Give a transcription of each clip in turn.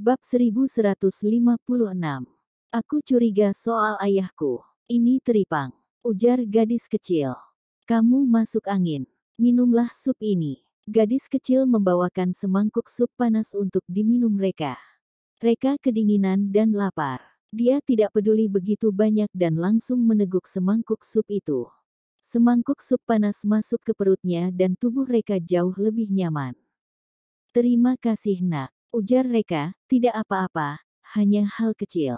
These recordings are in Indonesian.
Bab 1156. Aku curiga soal ayahku. Ini teripang, ujar gadis kecil. Kamu masuk angin. Minumlah sup ini. Gadis kecil membawakan semangkuk sup panas untuk diminum Reka. Reka kedinginan dan lapar. Dia tidak peduli begitu banyak dan langsung meneguk semangkuk sup itu. Semangkuk sup panas masuk ke perutnya dan tubuh Reka jauh lebih nyaman. Terima kasih nak. Ujar Reka, tidak apa-apa, hanya hal kecil.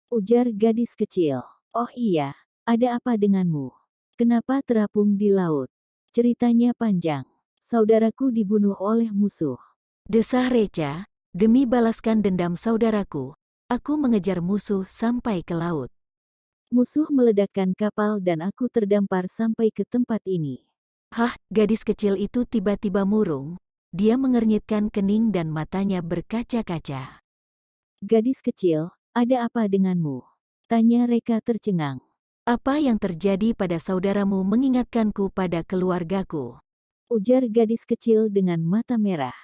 Ujar gadis kecil. Oh iya, ada apa denganmu? Kenapa terapung di laut? Ceritanya panjang. Saudaraku dibunuh oleh musuh. Desah Reca, demi balaskan dendam saudaraku, aku mengejar musuh sampai ke laut. Musuh meledakkan kapal dan aku terdampar sampai ke tempat ini. Hah, gadis kecil itu tiba-tiba murung. Dia mengernyitkan kening dan matanya berkaca-kaca. Gadis kecil, ada apa denganmu? Tanya Reka tercengang. Apa yang terjadi pada saudaramu mengingatkanku pada keluargaku. Ujar gadis kecil dengan mata merah.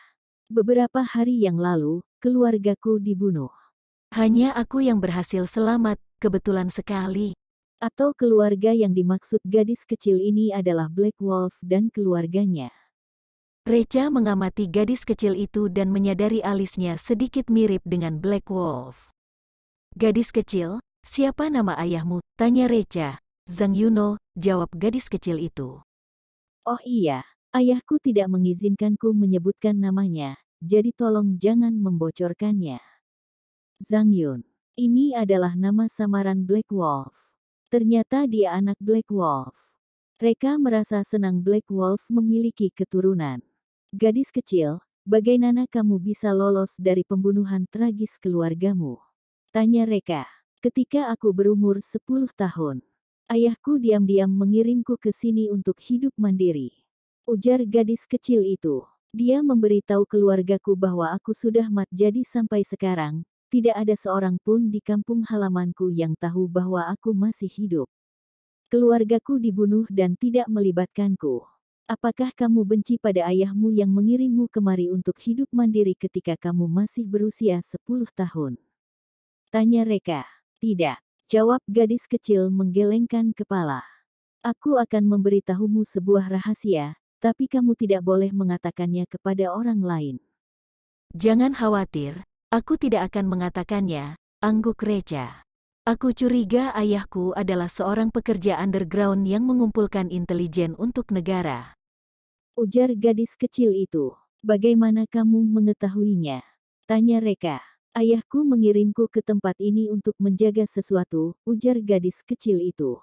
Beberapa hari yang lalu, keluargaku dibunuh. Hanya aku yang berhasil selamat, kebetulan sekali. Atau keluarga yang dimaksud gadis kecil ini adalah Black Wolf dan keluarganya. Reca mengamati gadis kecil itu dan menyadari alisnya sedikit mirip dengan Black Wolf. Gadis kecil, siapa nama ayahmu? Tanya Reca. Zhang Yuno, jawab gadis kecil itu. Oh iya, ayahku tidak mengizinkanku menyebutkan namanya, jadi tolong jangan membocorkannya. Zhang Yun. Ini adalah nama samaran Black Wolf. Ternyata dia anak Black Wolf. Reka merasa senang Black Wolf memiliki keturunan. Gadis kecil, bagaimana kamu bisa lolos dari pembunuhan tragis keluargamu? Tanya Reka. Ketika aku berumur 10 tahun. Ayahku diam-diam mengirimku ke sini untuk hidup mandiri. Ujar gadis kecil itu. Dia memberitahu keluargaku bahwa aku sudah mati, jadi sampai sekarang, tidak ada seorang pun di kampung halamanku yang tahu bahwa aku masih hidup. Keluargaku dibunuh dan tidak melibatkanku. Apakah kamu benci pada ayahmu yang mengirimmu kemari untuk hidup mandiri ketika kamu masih berusia 10 tahun? Tanya Reka. Tidak. Jawab gadis kecil menggelengkan kepala. Aku akan memberitahumu sebuah rahasia, tapi kamu tidak boleh mengatakannya kepada orang lain. Jangan khawatir, aku tidak akan mengatakannya, angguk Reca. Aku curiga ayahku adalah seorang pekerja underground yang mengumpulkan intelijen untuk negara. Ujar gadis kecil itu. Bagaimana kamu mengetahuinya? Tanya Reka. Ayahku mengirimku ke tempat ini untuk menjaga sesuatu, ujar gadis kecil itu.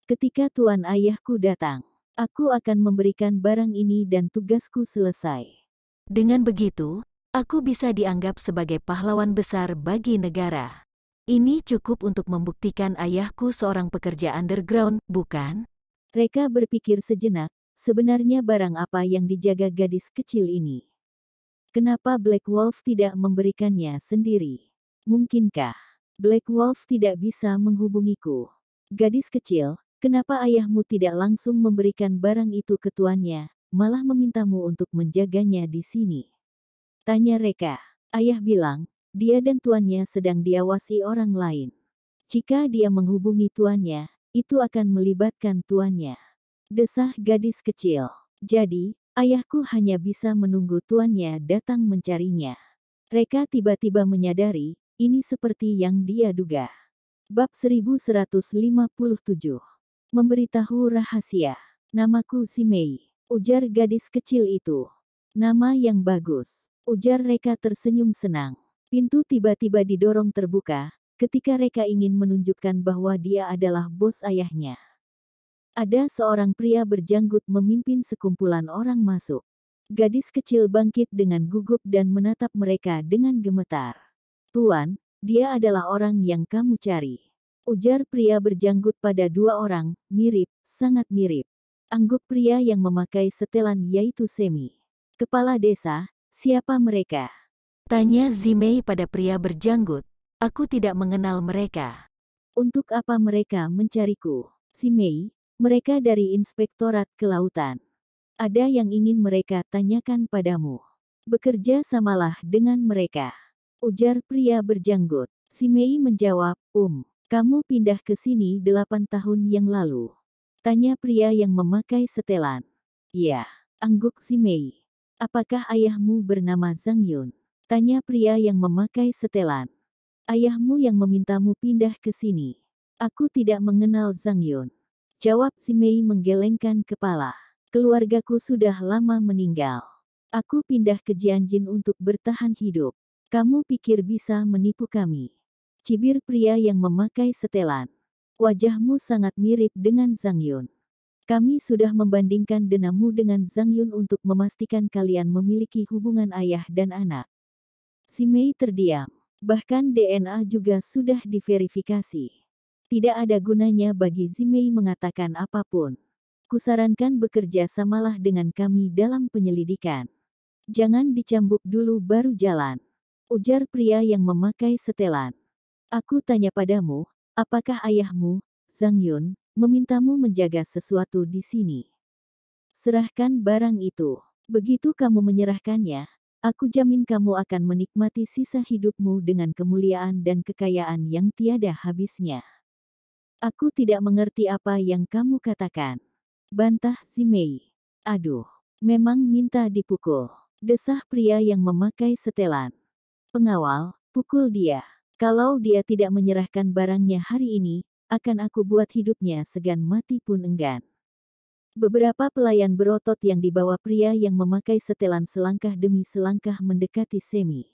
Ketika tuan ayahku datang, aku akan memberikan barang ini dan tugasku selesai. Dengan begitu, aku bisa dianggap sebagai pahlawan besar bagi negara. Ini cukup untuk membuktikan ayahku seorang pekerja underground, bukan? Reka berpikir sejenak, sebenarnya barang apa yang dijaga gadis kecil ini? Kenapa Black Wolf tidak memberikannya sendiri? Mungkinkah Black Wolf tidak bisa menghubungiku? Gadis kecil, kenapa ayahmu tidak langsung memberikan barang itu ke tuannya, malah memintamu untuk menjaganya di sini? Tanya Reka. Ayah bilang, dia dan tuannya sedang diawasi orang lain. Jika dia menghubungi tuannya, itu akan melibatkan tuannya. Desah gadis kecil. Jadi, ayahku hanya bisa menunggu tuannya datang mencarinya. Reka tiba-tiba menyadari, ini seperti yang dia duga. Bab 1157. Memberitahu rahasia. Namaku si Mei, ujar gadis kecil itu. Nama yang bagus, ujar Reka tersenyum senang. Pintu tiba-tiba didorong terbuka, ketika Reka ingin menunjukkan bahwa dia adalah bos ayahnya. Ada seorang pria berjanggut memimpin sekumpulan orang masuk. Gadis kecil bangkit dengan gugup dan menatap mereka dengan gemetar. Tuan, dia adalah orang yang kamu cari. Ujar pria berjanggut pada dua orang, mirip, sangat mirip. Angguk pria yang memakai setelan yaitu Semi. Kepala desa, siapa mereka? Tanya Zimei pada pria berjanggut. Aku tidak mengenal mereka. Untuk apa mereka mencariku? Si Mei, mereka dari Inspektorat Kelautan. Ada yang ingin mereka tanyakan padamu. Bekerja samalah dengan mereka. Ujar pria berjanggut. Si Mei menjawab, kamu pindah ke sini 8 tahun yang lalu. Tanya pria yang memakai setelan. Ya, angguk si Mei. Apakah ayahmu bernama Zhang Yun? Tanya pria yang memakai setelan. Ayahmu yang memintamu pindah ke sini. Aku tidak mengenal Zhang Yun. Jawab si Mei menggelengkan kepala. Keluargaku sudah lama meninggal. Aku pindah ke Jianjin untuk bertahan hidup. Kamu pikir bisa menipu kami? Cibir pria yang memakai setelan. Wajahmu sangat mirip dengan Zhang Yun. Kami sudah membandingkan denamu dengan Zhang Yun untuk memastikan kalian memiliki hubungan ayah dan anak. Si Mei terdiam. Bahkan DNA juga sudah diverifikasi. Tidak ada gunanya bagi Si Mei mengatakan apapun. Kusarankan bekerja samalah dengan kami dalam penyelidikan. Jangan dicambuk dulu baru jalan. Ujar pria yang memakai setelan. Aku tanya padamu, apakah ayahmu, Zhang Yun, memintamu menjaga sesuatu di sini? Serahkan barang itu. Begitu kamu menyerahkannya, aku jamin kamu akan menikmati sisa hidupmu dengan kemuliaan dan kekayaan yang tiada habisnya. Aku tidak mengerti apa yang kamu katakan. Bantah si Mei. Aduh, memang minta dipukul. Desah pria yang memakai setelan. Pengawal, pukul dia. Kalau dia tidak menyerahkan barangnya hari ini, akan aku buat hidupnya segan mati pun enggan. Beberapa pelayan berotot yang dibawa pria yang memakai setelan selangkah demi selangkah mendekati Semi.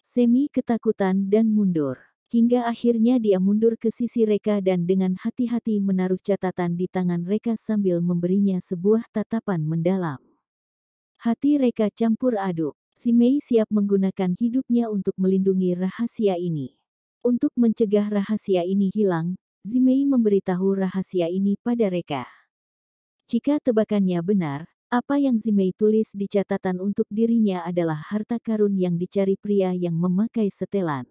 Semi ketakutan dan mundur. Hingga akhirnya dia mundur ke sisi Reka dan dengan hati-hati menaruh catatan di tangan Reka sambil memberinya sebuah tatapan mendalam. Hati Reka campur aduk. Si Mei siap menggunakan hidupnya untuk melindungi rahasia ini. Untuk mencegah rahasia ini hilang, Si Mei memberitahu rahasia ini pada Reka. Jika tebakannya benar, apa yang Si Mei tulis di catatan untuk dirinya adalah harta karun yang dicari pria yang memakai setelan.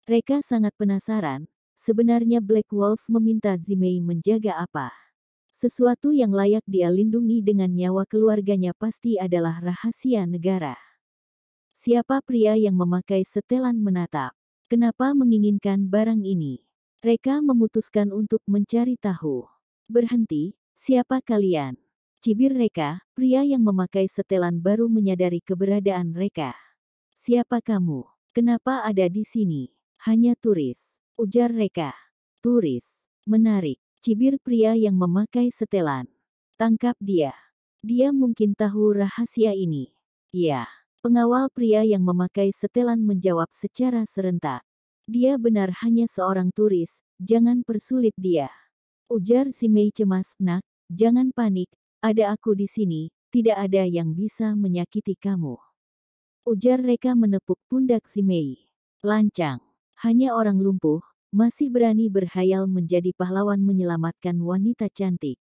Reka sangat penasaran, sebenarnya Black Wolf meminta Si Mei menjaga apa? Sesuatu yang layak dia lindungi dengan nyawa keluarganya pasti adalah rahasia negara. Siapa pria yang memakai setelan menatap? Kenapa menginginkan barang ini? Reka memutuskan untuk mencari tahu. Berhenti, siapa kalian? Cibir Reka, pria yang memakai setelan baru menyadari keberadaan Reka. Siapa kamu? Kenapa ada di sini? Hanya turis, ujar Reka. Turis, menarik, cibir pria yang memakai setelan. Tangkap dia. Dia mungkin tahu rahasia ini. Ya. Pengawal pria yang memakai setelan menjawab secara serentak. Dia benar hanya seorang turis, jangan persulit dia. Ujar Si Mei cemas, nak, jangan panik, ada aku di sini, tidak ada yang bisa menyakiti kamu. Ujar Reka menepuk pundak Si Mei. Lancang, hanya orang lumpuh, masih berani berhayal menjadi pahlawan menyelamatkan wanita cantik.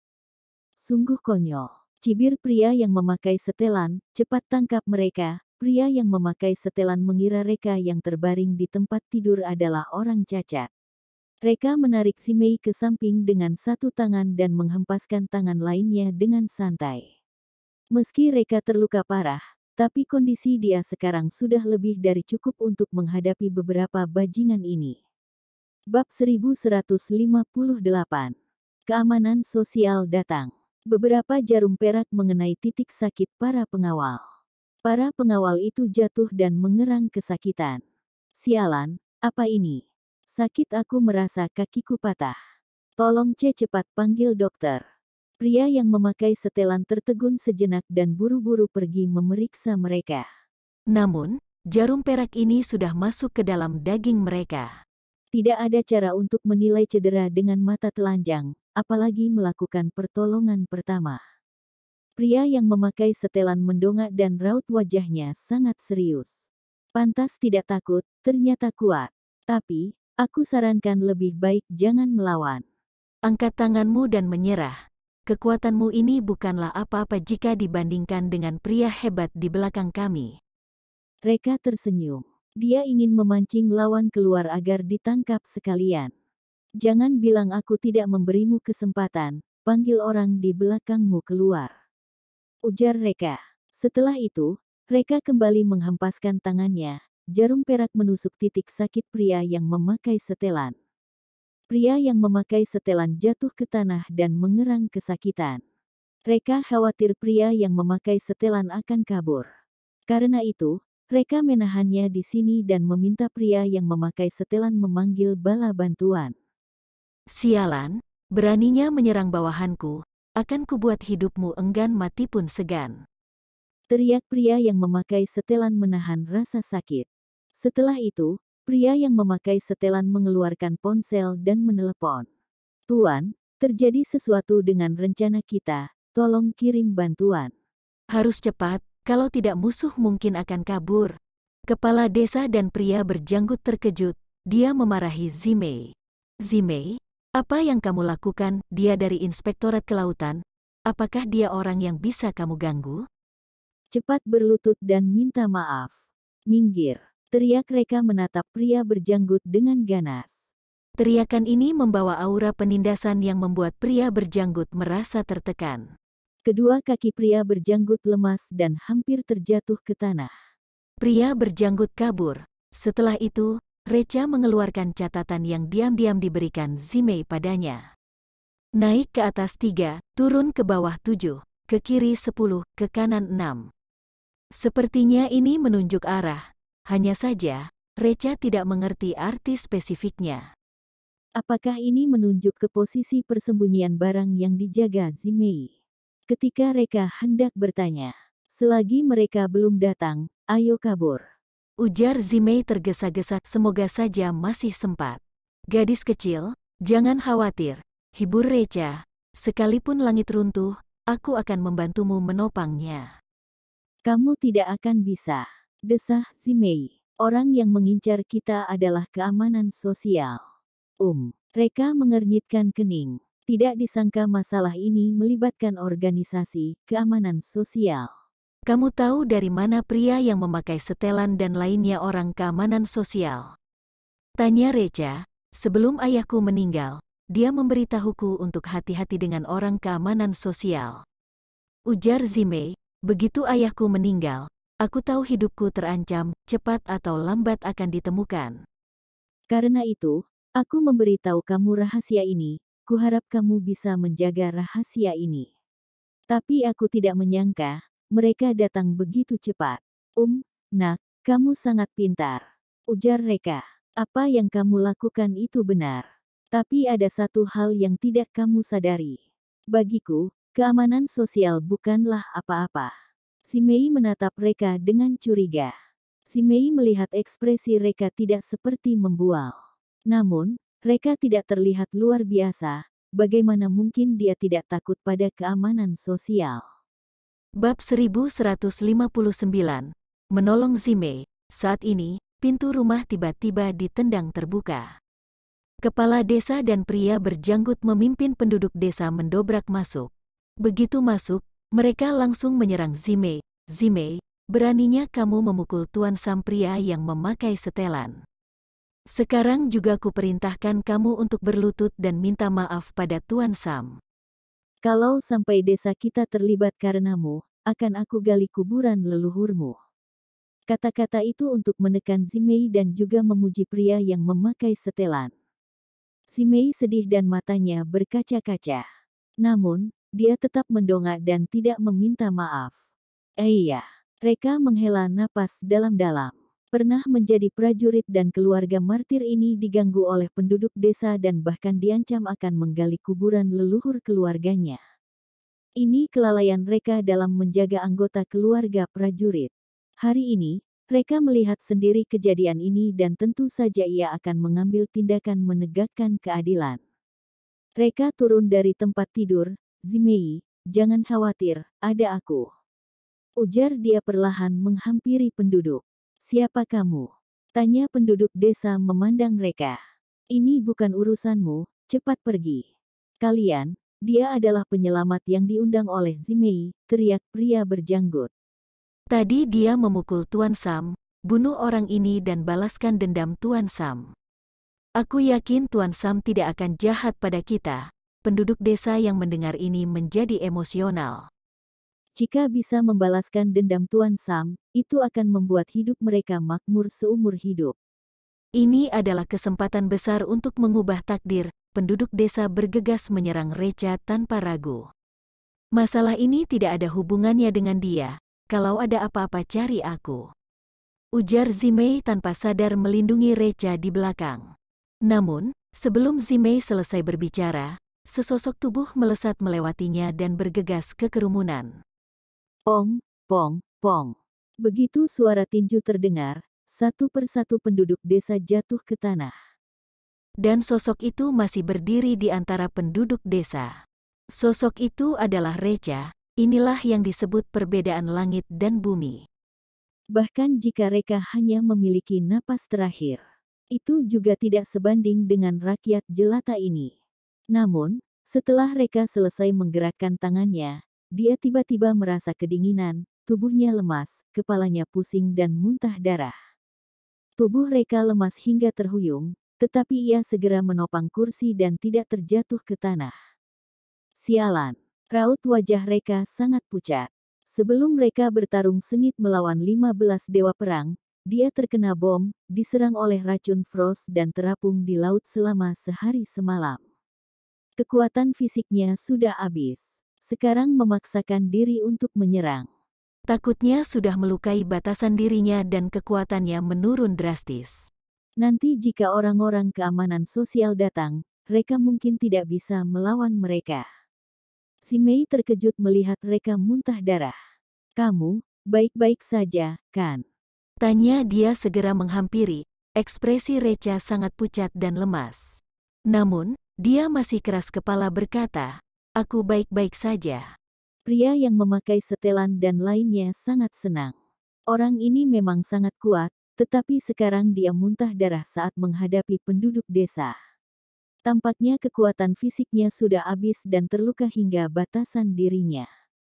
Sungguh konyol. Cibir pria yang memakai setelan, cepat tangkap mereka. Pria yang memakai setelan mengira Reka yang terbaring di tempat tidur adalah orang cacat. Reka menarik Si Mei ke samping dengan satu tangan dan menghempaskan tangan lainnya dengan santai. Meski Reka terluka parah, tapi kondisi dia sekarang sudah lebih dari cukup untuk menghadapi beberapa bajingan ini. Bab 1158. Keamanan sosial datang. Beberapa jarum perak mengenai titik sakit para pengawal. Para pengawal itu jatuh dan mengerang kesakitan. Sialan, apa ini? Sakit, aku merasa kakiku patah. Tolong cepat panggil dokter. Pria yang memakai setelan tertegun sejenak dan buru-buru pergi memeriksa mereka. Namun, jarum perak ini sudah masuk ke dalam daging mereka. Tidak ada cara untuk menilai cedera dengan mata telanjang, apalagi melakukan pertolongan pertama. Pria yang memakai setelan mendongak dan raut wajahnya sangat serius. Pantas tidak takut, ternyata kuat. Tapi, aku sarankan lebih baik jangan melawan. Angkat tanganmu dan menyerah. Kekuatanmu ini bukanlah apa-apa jika dibandingkan dengan pria hebat di belakang kami. Reka tersenyum. Dia ingin memancing lawan keluar agar ditangkap sekalian. Jangan bilang aku tidak memberimu kesempatan, panggil orang di belakangmu keluar. Ujar Reka. Setelah itu, Reka kembali menghempaskan tangannya, jarum perak menusuk titik sakit pria yang memakai setelan. Pria yang memakai setelan jatuh ke tanah dan mengerang kesakitan. Reka khawatir pria yang memakai setelan akan kabur. Karena itu, Reka menahannya di sini dan meminta pria yang memakai setelan memanggil bala bantuan. Sialan, beraninya menyerang bawahanku, akan kubuat hidupmu enggan mati pun segan. Teriak pria yang memakai setelan menahan rasa sakit. Setelah itu, pria yang memakai setelan mengeluarkan ponsel dan menelepon. Tuan, terjadi sesuatu dengan rencana kita, tolong kirim bantuan. Harus cepat, kalau tidak musuh mungkin akan kabur. Kepala desa dan pria berjanggut terkejut, dia memarahi Zimei. Zimei, apa yang kamu lakukan? Dia dari Inspektorat Kelautan. Apakah dia orang yang bisa kamu ganggu? Cepat berlutut dan minta maaf. Minggir, teriak Reka menatap pria berjanggut dengan ganas. Teriakan ini membawa aura penindasan yang membuat pria berjanggut merasa tertekan. Kedua kaki pria berjanggut lemas dan hampir terjatuh ke tanah. Pria berjanggut kabur. Setelah itu, Reca mengeluarkan catatan yang diam-diam diberikan Zimei padanya. Naik ke atas 3, turun ke bawah 7, ke kiri 10, ke kanan 6. Sepertinya ini menunjuk arah. Hanya saja, Reca tidak mengerti arti spesifiknya. Apakah ini menunjuk ke posisi persembunyian barang yang dijaga Zimei? Ketika Reka hendak bertanya, selagi mereka belum datang, ayo kabur. Ujar Zimei tergesa-gesa, semoga saja masih sempat. Gadis kecil, jangan khawatir, hibur Reca. Sekalipun langit runtuh, aku akan membantumu menopangnya. Kamu tidak akan bisa, desah Zimei. Orang yang mengincar kita adalah keamanan sosial. Reka mengernyitkan kening. Tidak disangka masalah ini melibatkan organisasi keamanan sosial. Kamu tahu dari mana pria yang memakai setelan dan lainnya orang keamanan sosial? Tanya Reca. Sebelum ayahku meninggal, dia memberitahuku untuk hati-hati dengan orang keamanan sosial. Ujar Zimei, begitu ayahku meninggal, aku tahu hidupku terancam, cepat atau lambat akan ditemukan. Karena itu, aku memberitahu kamu rahasia ini, kuharap kamu bisa menjaga rahasia ini. Tapi aku tidak menyangka, mereka datang begitu cepat. Nak, kamu sangat pintar. Ujar Reka. Apa yang kamu lakukan itu benar. Tapi ada satu hal yang tidak kamu sadari. Bagiku, keamanan sosial bukanlah apa-apa. Zimei menatap Reka dengan curiga. Zimei melihat ekspresi Reka tidak seperti membual. Namun, Reka tidak terlihat luar biasa. Bagaimana mungkin dia tidak takut pada keamanan sosial? Bab 1159. Menolong Zimei. Saat ini, pintu rumah tiba-tiba ditendang terbuka. Kepala desa dan pria berjanggut memimpin penduduk desa mendobrak masuk. Begitu masuk, mereka langsung menyerang Zimei. Zimei, beraninya kamu memukul Tuan Sam, pria yang memakai setelan. Sekarang juga kuperintahkan kamu untuk berlutut dan minta maaf pada Tuan Sam. Kalau sampai desa kita terlibat karenamu, akan aku gali kuburan leluhurmu. Kata-kata itu untuk menekan Zimei dan juga memuji pria yang memakai setelan. Zimei sedih dan matanya berkaca-kaca. Namun, dia tetap mendongak dan tidak meminta maaf. Iya, Reka menghela napas dalam-dalam. Pernah menjadi prajurit dan keluarga martir ini diganggu oleh penduduk desa dan bahkan diancam akan menggali kuburan leluhur keluarganya. Ini kelalaian Reka dalam menjaga anggota keluarga prajurit. Hari ini, Reka melihat sendiri kejadian ini dan tentu saja ia akan mengambil tindakan menegakkan keadilan. Reka turun dari tempat tidur. Zimei, jangan khawatir, ada aku. Ujar dia perlahan menghampiri penduduk. Siapa kamu? Tanya penduduk desa memandang Reka. Ini bukan urusanmu, cepat pergi. Kalian, dia adalah penyelamat yang diundang oleh Zimei, teriak pria berjanggut. Tadi dia memukul Tuan Sam, bunuh orang ini dan balaskan dendam Tuan Sam. Aku yakin Tuan Sam tidak akan jahat pada kita. Penduduk desa yang mendengar ini menjadi emosional. Jika bisa membalaskan dendam Tuan Sam, itu akan membuat hidup mereka makmur seumur hidup. Ini adalah kesempatan besar untuk mengubah takdir. Penduduk desa bergegas menyerang Recha tanpa ragu. Masalah ini tidak ada hubungannya dengan dia. Kalau ada apa-apa cari aku, ujar Zimei tanpa sadar melindungi Recha di belakang. Namun, sebelum Zimei selesai berbicara, sesosok tubuh melesat melewatinya dan bergegas ke kerumunan. Pong, pong, pong. Begitu suara tinju terdengar, satu persatu penduduk desa jatuh ke tanah. Dan sosok itu masih berdiri di antara penduduk desa. Sosok itu adalah Recha. Inilah yang disebut perbedaan langit dan bumi. Bahkan jika mereka hanya memiliki napas terakhir, itu juga tidak sebanding dengan rakyat jelata ini. Namun, setelah mereka selesai menggerakkan tangannya, dia tiba-tiba merasa kedinginan, tubuhnya lemas, kepalanya pusing dan muntah darah. Tubuh mereka lemas hingga terhuyung, tetapi ia segera menopang kursi dan tidak terjatuh ke tanah. Sialan, raut wajah mereka sangat pucat. Sebelum mereka bertarung sengit melawan 15 dewa perang, dia terkena bom, diserang oleh racun Frost dan terapung di laut selama sehari semalam. Kekuatan fisiknya sudah habis. Sekarang memaksakan diri untuk menyerang. Takutnya sudah melukai batasan dirinya dan kekuatannya menurun drastis. Nanti jika orang-orang keamanan sosial datang, mereka mungkin tidak bisa melawan mereka. Si Mei terkejut melihat mereka muntah darah. Kamu, baik-baik saja, kan? Tanya dia segera menghampiri, ekspresi Recha sangat pucat dan lemas. Namun, dia masih keras kepala berkata, aku baik-baik saja. Pria yang memakai setelan dan lainnya sangat senang. Orang ini memang sangat kuat, tetapi sekarang dia muntah darah saat menghadapi penduduk desa. Tampaknya kekuatan fisiknya sudah habis dan terluka hingga batasan dirinya.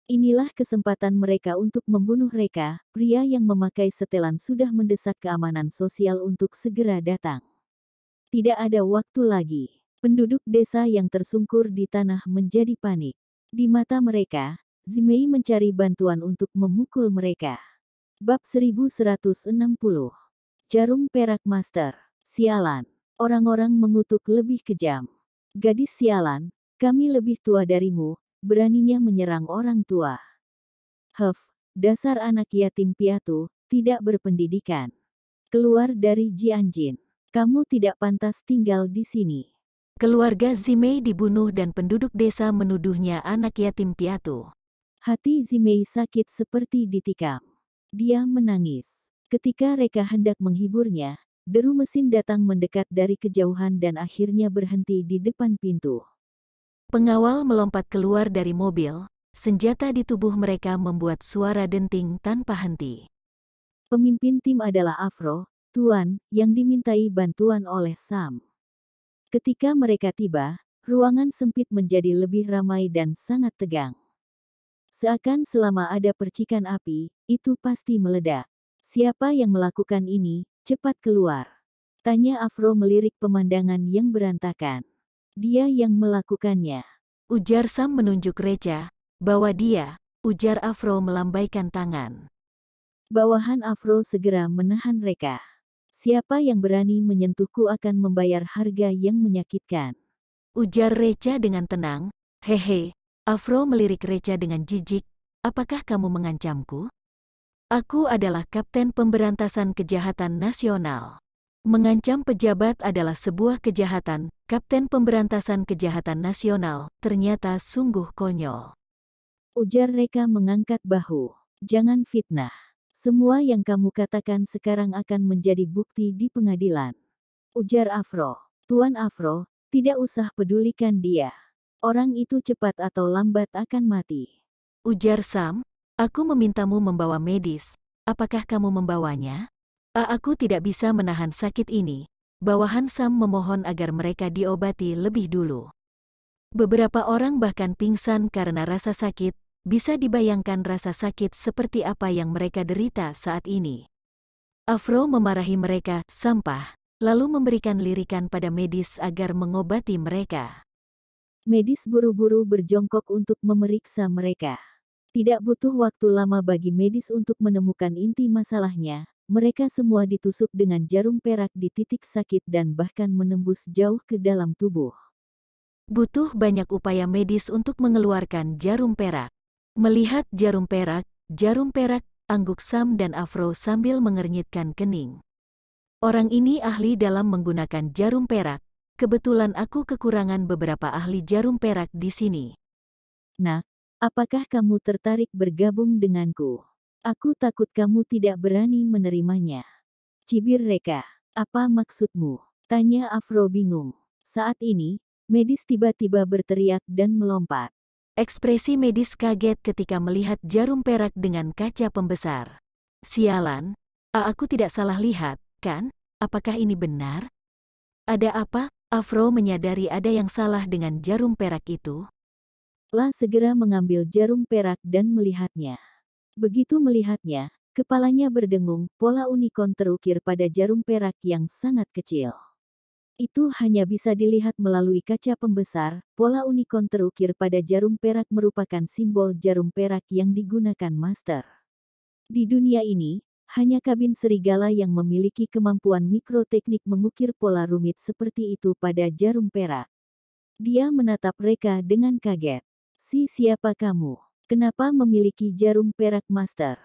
Inilah kesempatan mereka untuk membunuh mereka. Pria yang memakai setelan sudah mendesak keamanan sosial untuk segera datang. Tidak ada waktu lagi. Penduduk desa yang tersungkur di tanah menjadi panik. Di mata mereka, Zimei mencari bantuan untuk memukul mereka. Bab 1160. Jarum perak master. Sialan. Orang-orang mengutuk lebih kejam. Gadis sialan, kami lebih tua darimu, beraninya menyerang orang tua. Huff, dasar anak yatim piatu, tidak berpendidikan. Keluar dari Jianjin. Kamu tidak pantas tinggal di sini. Keluarga Zimei dibunuh dan penduduk desa menuduhnya anak yatim piatu. Hati Zimei sakit seperti ditikam. Dia menangis. Ketika mereka hendak menghiburnya, deru mesin datang mendekat dari kejauhan dan akhirnya berhenti di depan pintu. Pengawal melompat keluar dari mobil, senjata di tubuh mereka membuat suara denting tanpa henti. Pemimpin tim adalah Afro, Tuan, yang dimintai bantuan oleh Sam. Ketika mereka tiba, ruangan sempit menjadi lebih ramai dan sangat tegang. Seakan selama ada percikan api, itu pasti meledak. Siapa yang melakukan ini? Cepat keluar. Tanya Afro melirik pemandangan yang berantakan. Dia yang melakukannya. Ujar Sam menunjuk Recha, bawa dia, ujar Afro melambaikan tangan. Bawahan Afro segera menahan mereka. Siapa yang berani menyentuhku akan membayar harga yang menyakitkan. Ujar Recha dengan tenang, hehe. Afro melirik Recha dengan jijik, apakah kamu mengancamku? Aku adalah Kapten Pemberantasan Kejahatan Nasional. Mengancam pejabat adalah sebuah kejahatan. Kapten Pemberantasan Kejahatan Nasional ternyata sungguh konyol. Ujar mereka mengangkat bahu. Jangan fitnah. Semua yang kamu katakan sekarang akan menjadi bukti di pengadilan. Ujar Afro. Tuan Afro, tidak usah pedulikan dia. Orang itu cepat atau lambat akan mati. Ujar Sam, aku memintamu membawa medis. Apakah kamu membawanya? Aku tidak bisa menahan sakit ini. Bawahan Sam memohon agar mereka diobati lebih dulu. Beberapa orang bahkan pingsan karena rasa sakit. Bisa dibayangkan rasa sakit seperti apa yang mereka derita saat ini. Afro memarahi mereka, sampah, lalu memberikan lirikan pada medis agar mengobati mereka. Medis buru-buru berjongkok untuk memeriksa mereka. Tidak butuh waktu lama bagi medis untuk menemukan inti masalahnya. Mereka semua ditusuk dengan jarum perak di titik sakit dan bahkan menembus jauh ke dalam tubuh. Butuh banyak upaya medis untuk mengeluarkan jarum perak. Melihat jarum perak, angguk Sam dan Afro sambil mengernyitkan kening. Orang ini ahli dalam menggunakan jarum perak. Kebetulan aku kekurangan beberapa ahli jarum perak di sini. Nak, apakah kamu tertarik bergabung denganku? Aku takut kamu tidak berani menerimanya. Cibir Reka, apa maksudmu? Tanya Afro bingung. Saat ini, medis tiba-tiba berteriak dan melompat. Ekspresi medis kaget ketika melihat jarum perak dengan kaca pembesar. Sialan, aku tidak salah lihat, kan? Apakah ini benar? Ada apa? Afro menyadari ada yang salah dengan jarum perak itu. La segera mengambil jarum perak dan melihatnya. Begitu melihatnya, kepalanya berdengung, pola unikon terukir pada jarum perak yang sangat kecil. Itu hanya bisa dilihat melalui kaca pembesar. Pola unikon terukir pada jarum perak merupakan simbol jarum perak yang digunakan master. Di dunia ini, hanya kabin serigala yang memiliki kemampuan mikroteknik mengukir pola rumit seperti itu pada jarum perak. Dia menatap Reka dengan kaget. Siapa kamu? Kenapa memiliki jarum perak master?